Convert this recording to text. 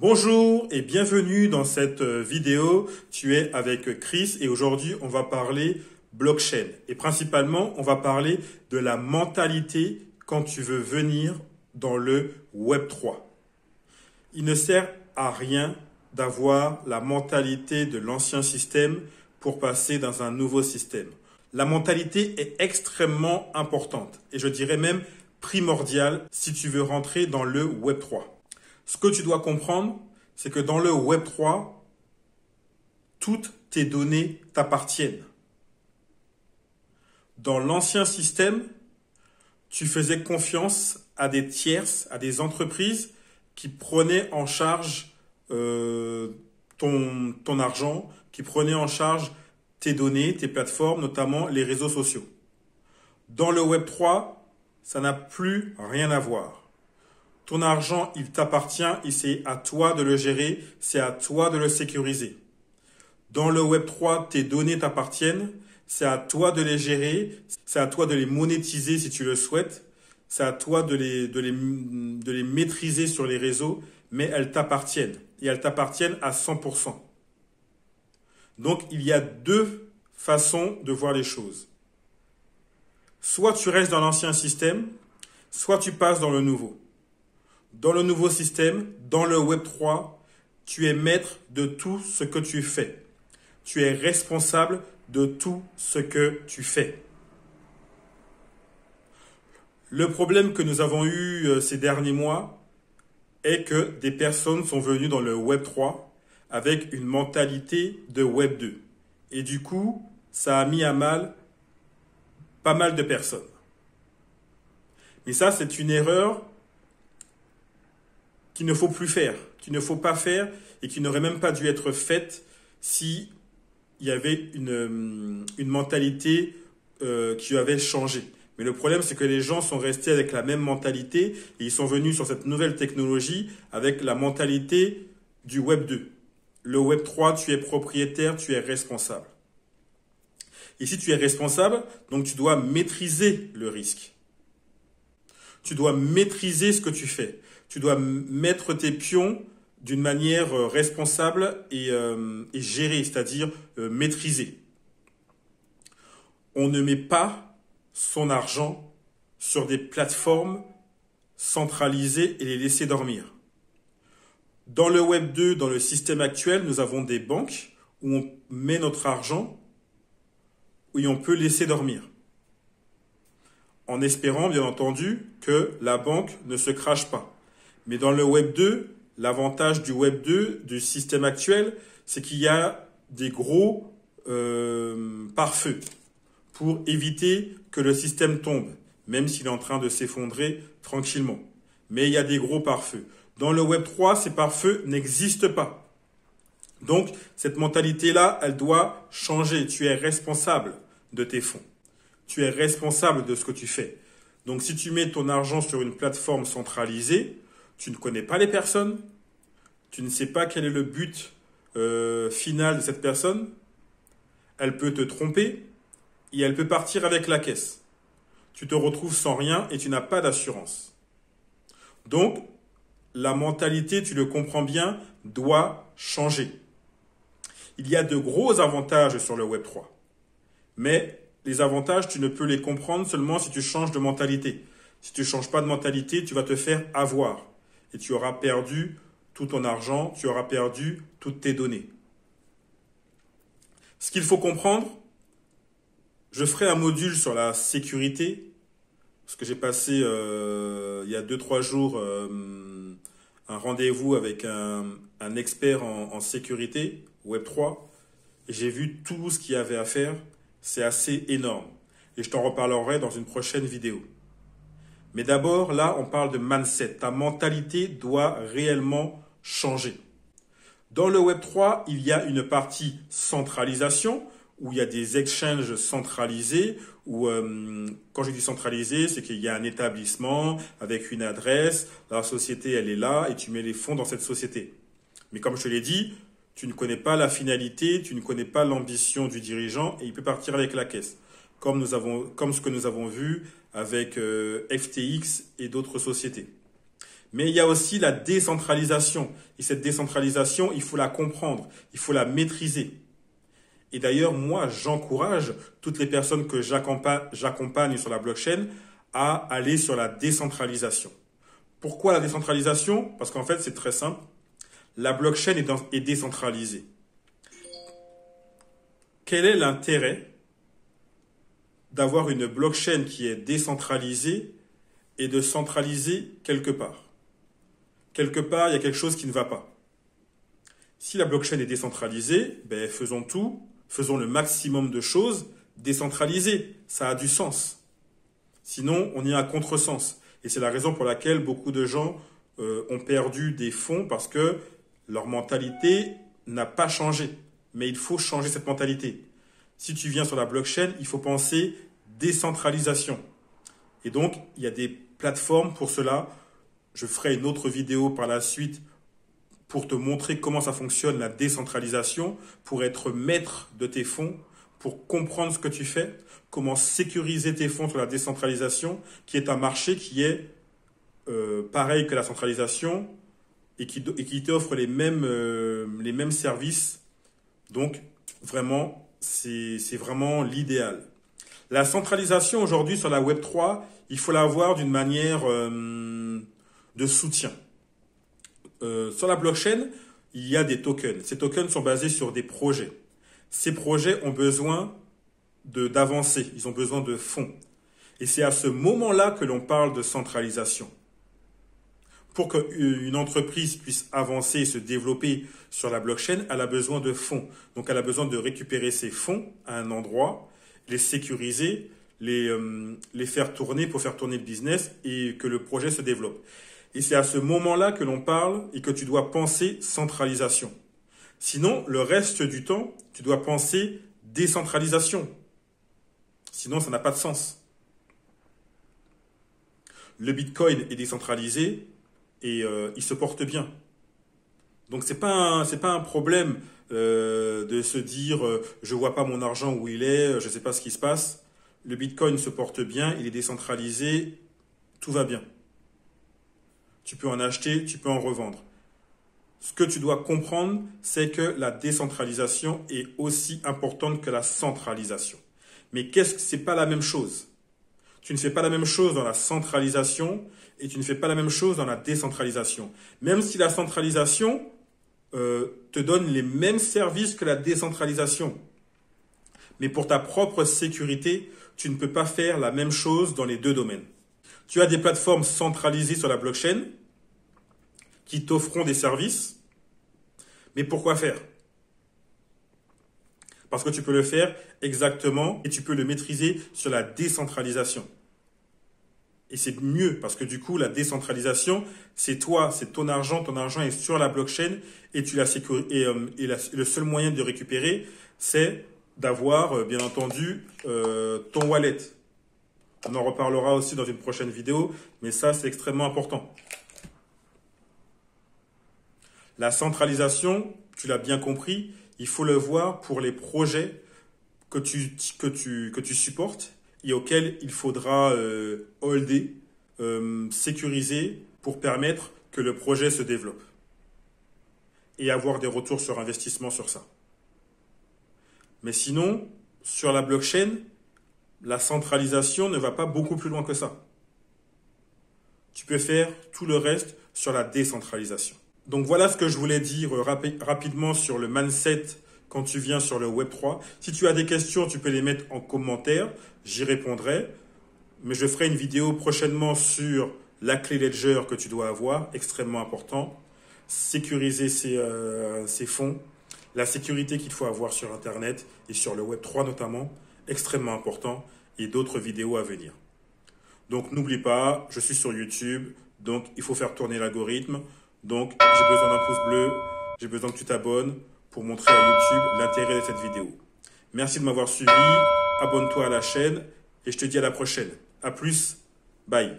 Bonjour et bienvenue dans cette vidéo. Tu es avec Chris et aujourd'hui on va parler blockchain. Et principalement on va parler de la mentalité quand tu veux venir dans le Web3. Il ne sert à rien d'avoir la mentalité de l'ancien système pour passer dans un nouveau système. La mentalité est extrêmement importante et je dirais même primordiale si tu veux rentrer dans le Web3. Ce que tu dois comprendre, c'est que dans le Web3, toutes tes données t'appartiennent. Dans l'ancien système, tu faisais confiance à des tierces, à des entreprises qui prenaient en charge ton argent, qui prenaient en charge tes données, tes plateformes, notamment les réseaux sociaux. Dans le Web3, ça n'a plus rien à voir. Ton argent, il t'appartient et c'est à toi de le gérer, c'est à toi de le sécuriser. Dans le Web3, tes données t'appartiennent, c'est à toi de les gérer, c'est à toi de les monétiser si tu le souhaites, c'est à toi de les maîtriser sur les réseaux, mais elles t'appartiennent et elles t'appartiennent à 100%. Donc, il y a deux façons de voir les choses. Soit tu restes dans l'ancien système, soit tu passes dans le nouveau. Dans le nouveau système, dans le Web3, tu es maître de tout ce que tu fais. Tu es responsable de tout ce que tu fais. Le problème que nous avons eu ces derniers mois est que des personnes sont venues dans le Web3 avec une mentalité de Web2. Et du coup, ça a mis à mal pas mal de personnes. Mais ça, c'est une erreur qu'il ne faut plus faire, qu'il ne faut pas faire et qui n'aurait même pas dû être faite si il y avait une mentalité qui avait changé. Mais le problème, c'est que les gens sont restés avec la même mentalité et ils sont venus sur cette nouvelle technologie avec la mentalité du Web 2. Le Web 3, tu es propriétaire, tu es responsable. Et si tu es responsable, donc tu dois maîtriser le risque. Tu dois maîtriser ce que tu fais. Tu dois mettre tes pions d'une manière responsable et gérée, c'est-à-dire maîtrisée. On ne met pas son argent sur des plateformes centralisées et les laisser dormir. Dans le Web 2, dans le système actuel, nous avons des banques où on met notre argent et on peut laisser dormir. En espérant, bien entendu, que la banque ne se crache pas. Mais dans le Web 2, l'avantage du Web 2, du système actuel, c'est qu'il y a des gros pare-feux pour éviter que le système tombe, même s'il est en train de s'effondrer tranquillement. Mais il y a des gros pare-feux. Dans le Web 3, ces pare-feux n'existent pas. Donc, cette mentalité-là, elle doit changer. Tu es responsable de tes fonds. Tu es responsable de ce que tu fais. Donc, si tu mets ton argent sur une plateforme centralisée, tu ne connais pas les personnes, tu ne sais pas quel est le but final de cette personne, elle peut te tromper et elle peut partir avec la caisse. Tu te retrouves sans rien et tu n'as pas d'assurance. Donc, la mentalité, tu le comprends bien, doit changer. Il y a de gros avantages sur le Web 3, mais les avantages, tu ne peux les comprendre seulement si tu changes de mentalité. Si tu ne changes pas de mentalité, tu vas te faire avoir. Et tu auras perdu tout ton argent, tu auras perdu toutes tes données. Ce qu'il faut comprendre, je ferai un module sur la sécurité, parce que j'ai passé il y a 2-3 jours un rendez-vous avec un expert en sécurité, Web3, et j'ai vu tout ce qu'il y avait à faire. C'est assez énorme. Et je t'en reparlerai dans une prochaine vidéo. Mais d'abord, là, on parle de mindset. Ta mentalité doit réellement changer. Dans le Web3, il y a une partie centralisation, où il y a des exchanges centralisés, où, quand je dis centralisé, c'est qu'il y a un établissement avec une adresse, la société, elle est là, et tu mets les fonds dans cette société. Mais comme je te l'ai dit, tu ne connais pas la finalité, tu ne connais pas l'ambition du dirigeant, et il peut partir avec la caisse. Comme ce que nous avons vu avec FTX et d'autres sociétés. Mais il y a aussi la décentralisation. Et cette décentralisation, il faut la comprendre, il faut la maîtriser. Et d'ailleurs, moi, j'encourage toutes les personnes que j'accompagne sur la blockchain à aller sur la décentralisation. Pourquoi la décentralisation? Parce qu'en fait, c'est très simple. La blockchain est décentralisée. Quel est l'intérêt d'avoir une blockchain qui est décentralisée et de centraliser quelque part? Quelque part, il y a quelque chose qui ne va pas. Si la blockchain est décentralisée, ben faisons le maximum de choses décentralisées. Ça a du sens. Sinon, on y a un contresens. Et c'est la raison pour laquelle beaucoup de gens ont perdu des fonds parce que leur mentalité n'a pas changé. Mais il faut changer cette mentalité. Si tu viens sur la blockchain, il faut penser décentralisation. Et donc, il y a des plateformes pour cela. Je ferai une autre vidéo par la suite pour te montrer comment ça fonctionne, la décentralisation, pour être maître de tes fonds, pour comprendre ce que tu fais, comment sécuriser tes fonds sur la décentralisation, qui est un marché qui est pareil que la centralisation et qui t'offre les mêmes services. Donc, vraiment, c'est vraiment l'idéal. La centralisation aujourd'hui sur la Web3, il faut la voir d'une manière de soutien. Sur la blockchain, il y a des tokens. Ces tokens sont basés sur des projets. Ces projets ont besoin d'avancer, ils ont besoin de fonds. Et c'est à ce moment-là que l'on parle de centralisation. Pour qu'une entreprise puisse avancer et se développer sur la blockchain, elle a besoin de fonds. Donc elle a besoin de récupérer ces fonds à un endroit, les sécuriser, les faire tourner pour faire tourner le business et que le projet se développe. Et c'est à ce moment-là que l'on parle et que tu dois penser centralisation. Sinon, le reste du temps, tu dois penser décentralisation. Sinon, ça n'a pas de sens. Le Bitcoin est décentralisé et il se porte bien. Donc, c'est pas un problème de se dire je vois pas mon argent où il est, je sais pas ce qui se passe. Le Bitcoin se porte bien, il est décentralisé, tout va bien. Tu peux en acheter, tu peux en revendre. Ce que tu dois comprendre, c'est que la décentralisation est aussi importante que la centralisation. Mais c'est pas la même chose. Tu ne fais pas la même chose dans la centralisation et tu ne fais pas la même chose dans la décentralisation. Même si la centralisation te donne les mêmes services que la décentralisation. Mais pour ta propre sécurité, tu ne peux pas faire la même chose dans les deux domaines. Tu as des plateformes centralisées sur la blockchain qui t'offront des services. Mais pourquoi faire? Parce que tu peux le faire exactement et tu peux le maîtriser sur la décentralisation. Et c'est mieux parce que du coup, la décentralisation, c'est toi, c'est ton argent est sur la blockchain et tu la sécurises. Et le seul moyen de récupérer, c'est d'avoir, bien entendu, ton wallet. On en reparlera aussi dans une prochaine vidéo, mais ça, c'est extrêmement important. La centralisation, tu l'as bien compris, il faut le voir pour les projets que tu supportes et auxquels il faudra holder, sécuriser pour permettre que le projet se développe et avoir des retours sur investissement sur ça. Mais sinon, sur la blockchain, la centralisation ne va pas beaucoup plus loin que ça. Tu peux faire tout le reste sur la décentralisation. Donc voilà ce que je voulais dire rapidement sur le mindset quand tu viens sur le Web3. Si tu as des questions, tu peux les mettre en commentaire, j'y répondrai. Mais je ferai une vidéo prochainement sur la clé Ledger que tu dois avoir, extrêmement important. Sécuriser ses fonds, la sécurité qu'il faut avoir sur Internet et sur le Web3 notamment, extrêmement important, et d'autres vidéos à venir. Donc n'oublie pas, je suis sur YouTube, donc il faut faire tourner l'algorithme. Donc j'ai besoin d'un pouce bleu, j'ai besoin que tu t'abonnes pour montrer à YouTube l'intérêt de cette vidéo. Merci de m'avoir suivi, abonne-toi à la chaîne et je te dis à la prochaine. À plus, bye.